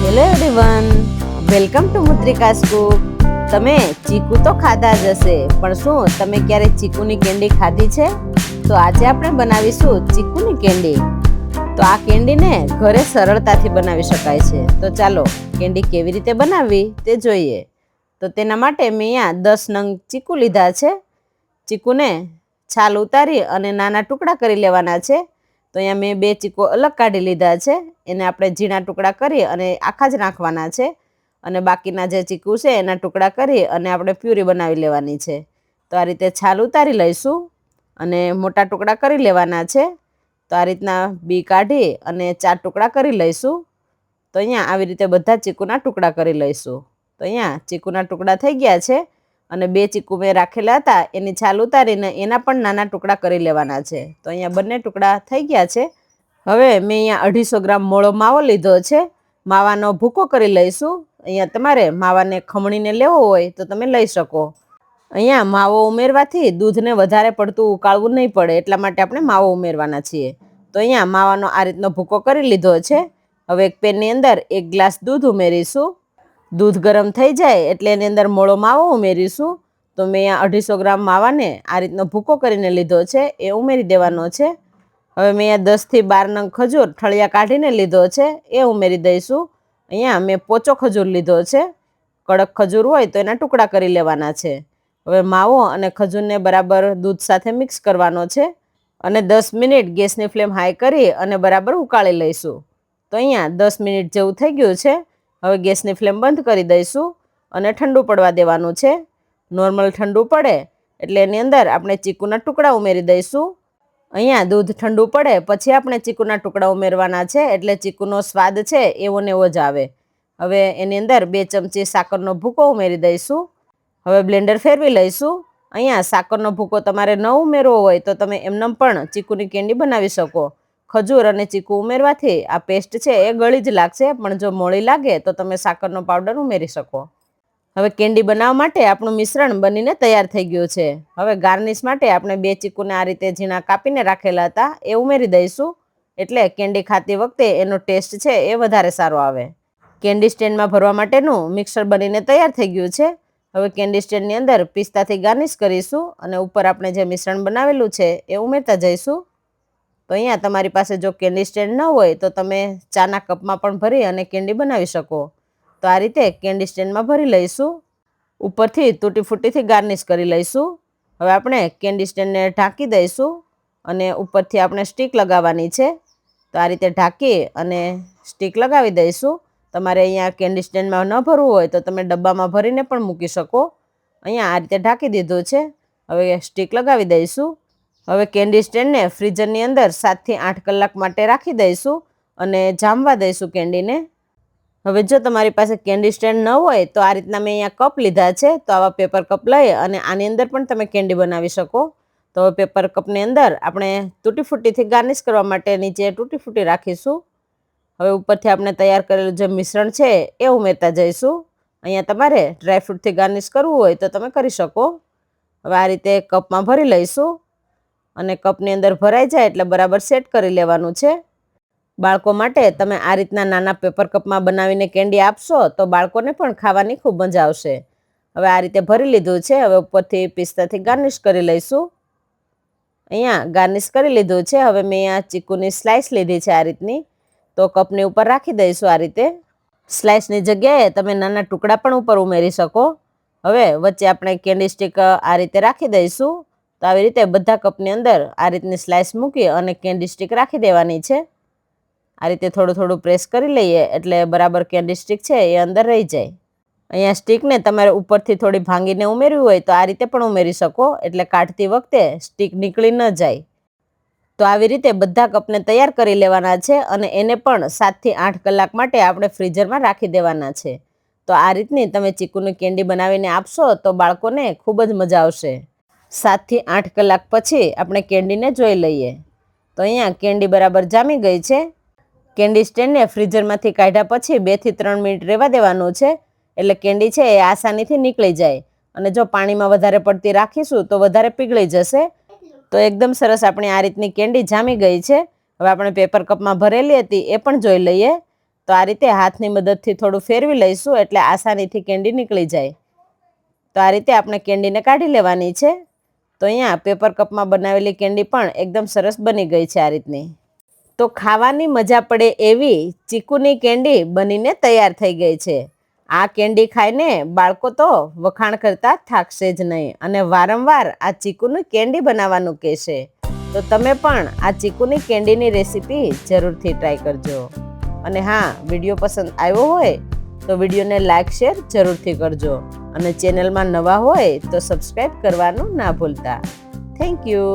Hello everyone, welcome to Mudrika's cook. તમે ચીકુ તો ખાધા જ હશે, પણ શું તમે ક્યારે ચીકુની કેન્ડી ખાધી છે? તો આજે આપણે બનાવીશું ચીકુની કેન્ડી. તો આ કેન્ડીને ઘરે સરળતાથી બનાવી શકાય છે. તો ચાલો કેન્ડી કેવી રીતે બનાવવી તે જોઈએ. તો તેના માટે મેં અહીંયા 10 નંગ ચીકુ લીધા છે. ચીકુને છાલ ઉતારી અને નાના ટુકડા કરી લેવાના છે. તો અહીંયા મેં 2 ચીકુ અલગ કાઢી લીધા છે. એને આપણે ઝીણા ટુકડા કરી અને આખા જ નાખવાના છે. અને બાકીના જે ચીકુ છે એના ટુકડા કરી અને આપણે પ્યુરી બનાવી લેવાની છે. તો આ રીતે છાલ ઉતારી લઈશું અને મોટા ટુકડા કરી લેવાના છે. તો આ રીતના બી કાઢી અને 4 ટુકડા કરી લઈશું. તો અહીંયા આવી રીતે બધા ચીકુના ટુકડા કરી લઈશું. તો અહીંયા ચીકુના ટુકડા થઈ ગયા છે. અને 2 ચીકુ મેં રાખેલા હતા એની છાલ ઉતારીને એના પણ નાના ટુકડા કરી લેવાના છે. તો અહીંયા બંને ટુકડા થઈ ગયા છે. હવે મેં અહીંયા 250 ગ્રામ મોળો માવો લીધો છે. માવાનો ભૂકો કરી લઈશું. અહીંયા તમારે માવાને ખમણીને લેવો હોય તો તમે લઈ શકો. અહીંયા માવો ઉમેરવાથી દૂધને વધારે પડતું ઉકાળવું નહીં પડે, એટલા માટે આપણે માવો ઉમેરવાના છીએ. તો અહીંયા માવાનો આ રીતનો ભૂકો કરી લીધો છે. હવે એક પેનની અંદર 1 ગ્લાસ દૂધ ઉમેરીશું. દૂધ ગરમ થઈ જાય એટલે એની અંદર મોળો માવો ઉમેરીશું. તો મેં અહીંયા 250 ગ્રામ માવાને આ રીતનો ભૂકો કરીને લીધો છે, એ ઉમેરી દેવાનો છે. હવે મેં અહીંયા 10 થી 12 નંગ ખજૂર ઠળિયા કાઢીને લીધો છે, એ ઉમેરી દઈશું. અહીંયા મેં પોચો ખજૂર લીધો છે. કડક ખજૂર હોય તો એના ટુકડા કરી લેવાના છે. હવે માવો અને ખજૂરને બરાબર દૂધ સાથે મિક્સ કરવાનો છે અને 10 મિનિટ ગેસની ફ્લેમ હાઈ કરી અને બરાબર ઉકાળી લઈશું. તો અહીંયા 10 મિનિટ જેવું થઈ ગયું છે. હવે ગેસની ફ્લેમ બંધ કરી દઈશું અને ઠંડુ પડવા દેવાનું છે. નોર્મલ ઠંડુ પડે એટલે એની અંદર આપણે ચીકુના ટુકડા ઉમેરી દઈશું. અહીંયા દૂધ ઠંડુ પડે પછી આપણે ચીકુના ટુકડા ઉમેરવાના છે, એટલે ચીકુનો સ્વાદ છે એવો ને એવો જ આવે. હવે એની અંદર 2 ચમચી સાકરનો ભૂકો ઉમેરી દઈશું. હવે બ્લેન્ડર ફેરવી લઈશું. અહીંયા સાકરનો ભૂકો તમારે ન ઉમેરવો હોય તો તમે એમનેમ પણ ચીકુની કેન્ડી બનાવી શકો. ખજૂર અને ચીકુ ઉમેરવાથી આ પેસ્ટ છે એ ગળી જ લાગશે, પણ જો મોળી લાગે તો તમે સાકરનો પાવડર ઉમેરી શકો. હવે કેન્ડી બનાવવા માટે આપણું મિશ્રણ બનીને તૈયાર થઈ ગયું છે. હવે ગાર્નિશ માટે આપણે 2 ચીકુને આ રીતે ઝીણા કાપીને રાખેલા હતા એ ઉમેરી દઈશું, એટલે કેન્ડી ખાતી વખતે એનો ટેસ્ટ છે એ વધારે સારો આવે. કેન્ડી સ્ટેન્ડમાં ભરવા માટેનું મિક્સર બનીને તૈયાર થઈ ગયું છે. હવે કેન્ડી સ્ટેન્ડની અંદર પિસ્તાથી ગાર્નિશ કરીશું અને ઉપર આપણે જે મિશ્રણ બનાવેલું છે એ ઉમેરતા જઈશું. તો અહીંયા તમારી પાસે જો કેન્ડી સ્ટેન્ડ ન હોય તો તમે ચાના કપમાં પણ ભરી અને કેન્ડી બનાવી શકો. તો આ રીતે કેન્ડી સ્ટેન્ડમાં ભરી લઈશું. ઉપરથી તૂટી ફૂટીથી ગાર્નિશ કરી લઈશું. હવે આપણે કેન્ડી સ્ટેન્ડને ઢાંકી દઈશું અને ઉપરથી આપણે સ્ટીક લગાવવાની છે. તો આ રીતે ઢાંકી અને સ્ટીક લગાવી દઈશું. તમારે અહીંયા કેન્ડી સ્ટેન્ડમાં ન ભરવું હોય તો તમે ડબ્બામાં ભરીને પણ મૂકી શકો. અહીંયા આ રીતે ઢાંકી દીધું છે. હવે સ્ટીક લગાવી દઈશું. હવે કેન્ડી સ્ટેન્ડને ફ્રીઝરની અંદર 7 થી 8 કલાક માટે રાખી દઈશું અને જામવા દઈશું કેન્ડીને. હવે જો તમારી પાસે કેન્ડી સ્ટેન્ડ ન હોય તો આ રીતના મેં અહીંયા કપ લીધા છે. તો આવા પેપર કપ લઈ અને આની અંદર પણ તમે કેન્ડી બનાવી શકો. તો પેપર કપની અંદર આપણે તૂટી ફૂટીથી ગાર્નિશ કરવા માટે નીચે તૂટી ફૂટી રાખીશું. હવે ઉપરથી આપણે તૈયાર કરેલું જે મિશ્રણ છે એ ઉમેરતા જઈશું. અહીંયા તમારે ડ્રાયફ્રૂટથી ગાર્નિશ કરવું હોય તો તમે કરી શકો. હવે આ રીતે કપમાં ભરી લઈશું અને કપની અંદર ભરાઈ જાય એટલે બરાબર સેટ કરી લેવાનું છે. બાળકો માટે તમે આ રીતના નાના પેપર કપમાં બનાવીને કેન્ડી આપશો તો બાળકોને પણ ખાવાની ખૂબ મજા આવશે. હવે આ રીતે ભરી લીધું છે. હવે ઉપરથી પિસ્તાથી ગાર્નિશ કરી લઈશું. અહીંયા ગાર્નિશ કરી લીધું છે. હવે મેં અહીંયા ચીકુની સ્લાઇસ લીધી છે આ રીતની. તો કપની ઉપર રાખી દઈશું. આ રીતે સ્લાઇસની જગ્યાએ તમે નાના ટુકડા પણ ઉપર ઉમેરી શકો. હવે વચ્ચે આપણે કેન્ડી સ્ટિક આ રીતે રાખી દઈશું. તો આવી રીતે બધા કપની અંદર આ રીતની સ્લાઇસ મૂકી અને કેન્ડી સ્ટિક રાખી દેવાની છે. આ રીતે થોડું થોડું પ્રેસ કરી લઈએ એટલે બરાબર કેન્ડી સ્ટિક છે એ અંદર રહી જાય. અહીંયા સ્ટિકને તમારે ઉપરથી થોડી ભાંગીને ઉમેરવી હોય તો આ રીતે પણ ઉમેરી શકો, એટલે કાઢતી વખતે સ્ટિક નીકળી ન જાય. તો આવી રીતે બધા કપને તૈયાર કરી લેવાના છે અને એને પણ 7 થી 8 કલાક માટે આપણે ફ્રીઝરમાં રાખી દેવાના છે. તો આ રીતની તમે ચીકુની કેન્ડી બનાવીને આપશો તો બાળકોને ખૂબ જ મજા આવશે. 7 થી 8 કલાક પછી આપણે કેન્ડીને જોઈ લઈએ. તો અહીંયા કેન્ડી બરાબર જામી ગઈ છે. કેન્ડી સ્ટેન્ડને ફ્રીઝરમાંથી કાઢ્યા પછી 2 થી 3 મિનિટ રહેવા દેવાનું છે, એટલે કેન્ડી છે એ આસાનીથી નીકળી જાય. અને જો પાણીમાં વધારે પડતી રાખીશું તો વધારે પીગળી જશે. તો એકદમ સરસ આપણી આ રીતની કેન્ડી જામી ગઈ છે. હવે આપણે પેપર કપમાં ભરેલી હતી એ પણ જોઈ લઈએ. તો આ રીતે હાથની મદદથી થોડું ફેરવી લઈશું એટલે આસાનીથી કેન્ડી નીકળી જાય. તો આ રીતે આપણે કેન્ડીને કાઢી લેવાની છે. તો અહીંયા પેપર કપમાં બનાવેલી કેન્ડી પણ એકદમ સરસ બની ગઈ છે આ રીતની. તો ખાવાની મજા પડે એવી ચીકુની કેન્ડી બનીને તૈયાર થઈ ગઈ છે. આ કેન્ડી ખાઈને બાળકો તો વખાણ કરતા થાકશે જ નહીં અને વારંવાર આ ચીકુની કેન્ડી બનાવવાનું કહેશે. તો તમે પણ આ ચીકુની કેન્ડીની રેસીપી જરૂરથી ટ્રાય કરજો. અને હા, વિડીયો પસંદ આવ્યો હોય તો વિડીયોને લાઈક શેર જરૂરથી કરજો અને ચેનલમાં નવા હોય તો સબસ્ક્રાઈબ કરવાનું ના ભૂલતા. Thank you.